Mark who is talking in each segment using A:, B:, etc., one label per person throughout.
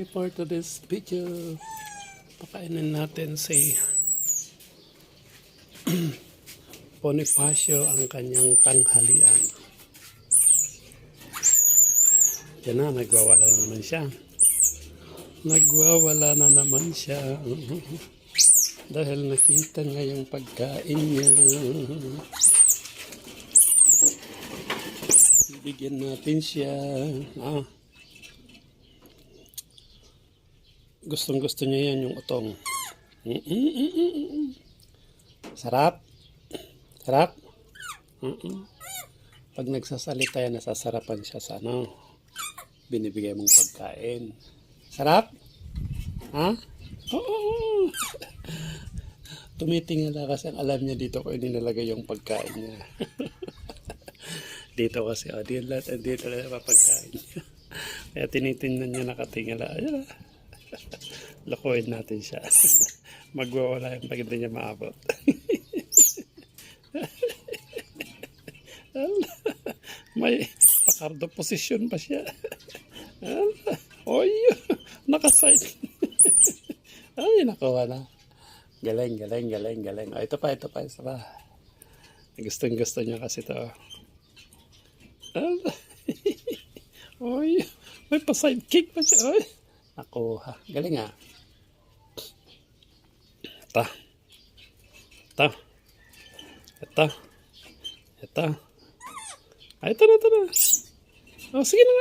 A: Okay, for today's video, pakainin natin si Bonifacio ang kanyang tanghalian. Yan na, nagwawala na naman siya. Nagwawala na naman siya. Dahil nakita niya yung pagkain niya. Bigyan natin siya. Gustong gusto niya yan yung utong. Sarap. Sarap. Pag nagsasalita yan, nasasarapan siya sa binibigay mong pagkain. Sarap? Ha? Oo. Tumitingala kasi alam niya dito ko ininalagay yung pagkain niya. Dito kasi, dito lang papagkain niya. Kaya tinitingnan niya nakatingala. Ayan. Lokohin natin siya. Magwawala yung pag hindi niya maabot. May pakardo position pa siya. Oy, nakaside. Ay, nakuha na. Galing. Oh, ito pa. Isa pa. Gusto niya kasi ito. Oy, may pa-sidekick pa siya. Oy. Nakuha. Galing nga. Ito. Ay, ito na. Oh, sige na.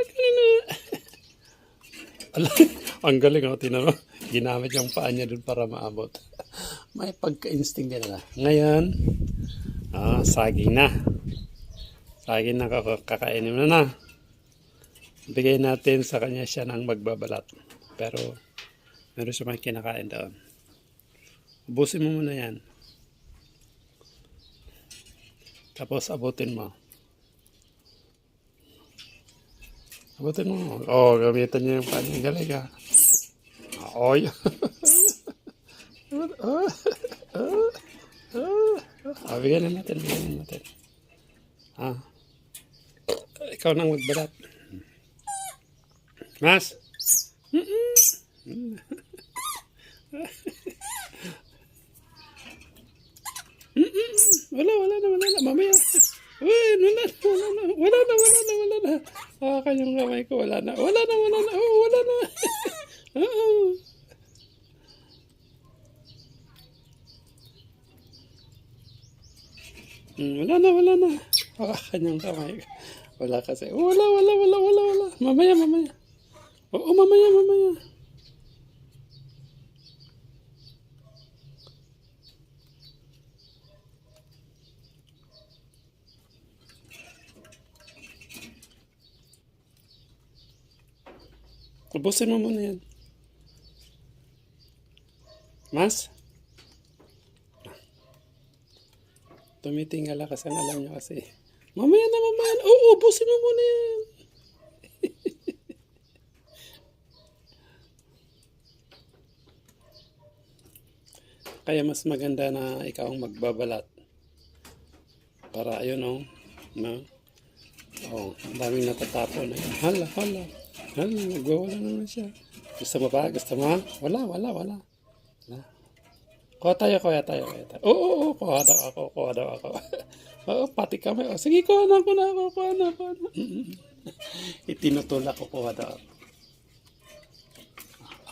A: Ang galing, oh. Tinan mo. Ginamit yung paa niya dun para maabot. May pagka-instinct din na. Ngayon, saging na. Saging na kakainin mo na. Bigay natin sa kanya siya ng magbabalat. Pero, meron siya may kinakain doon. Ubusin mo muna yan. Tapos, abutin mo. Oh, gamitan niya yung panin. Galing ka. Oy. Bigyan na natin. Ikaw nang magbalat. Mas? Wala na. Mamaya. Wala na. Kanyang kamay ko. Wala na. Wala na. Wala na. Kanyang kamay ko. Wala kasi. Wala. Mamaya. Oo, mamaya. Ubusin mo muna yan. Mas? Tumitingala kasi alam niyo kasi. Mamaya na. Oo, ubusin mo muna yan. Kaya mas maganda na ikaw ang magbabalat. Para ayun no? Oh, ang daming natatapon. Hala. Nagwawala naman siya. Gusto mo ba? Wala. Kuha tayo. Oo, kuha daw ako. Oo, pati kami. Sige, kuha na ako. Itinutulak ko, kuha daw ako.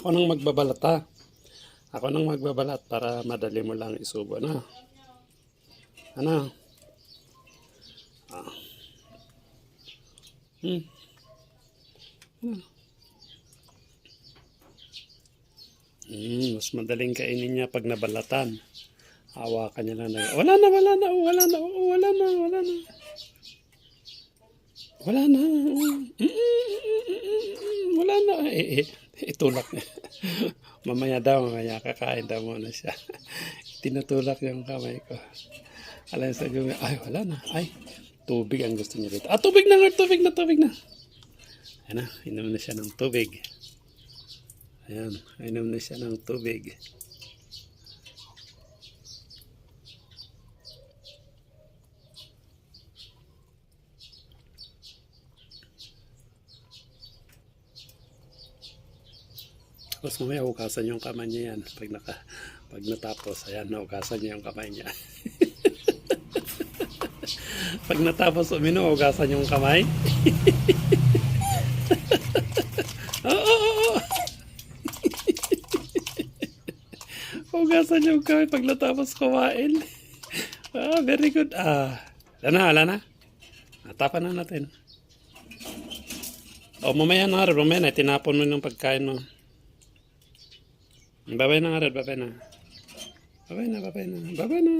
A: Ako nang magbabalat ha. Ako nang magbabalat para madali mo lang isubo na. Ano? Mas madaling kainin niya pag nabalatan. Hawakan niya lang na. Wala na. Itulak niya. Mamaya kakain daw muna siya. Tinutulak yung kamay ko. Alam sa gumi, wala na. Tubig ang gusto niya dito. Tubig na. Ayan na, inom na siya ng tubig. Tapos mamaya hugasan yung kamay niya yan. Pag natapos, ayan, hugasan niya yung kamay niya. Pag natapos uminom, hugasan yung kamay. Oo, oo, oo. Hugasan yung kamay pag natapos kumain. Ah, very good. Wala na. Tapan na natin. O, mamaya na tinapon mo ng pagkain mo. Babay na nga rin, babay na. Babay na.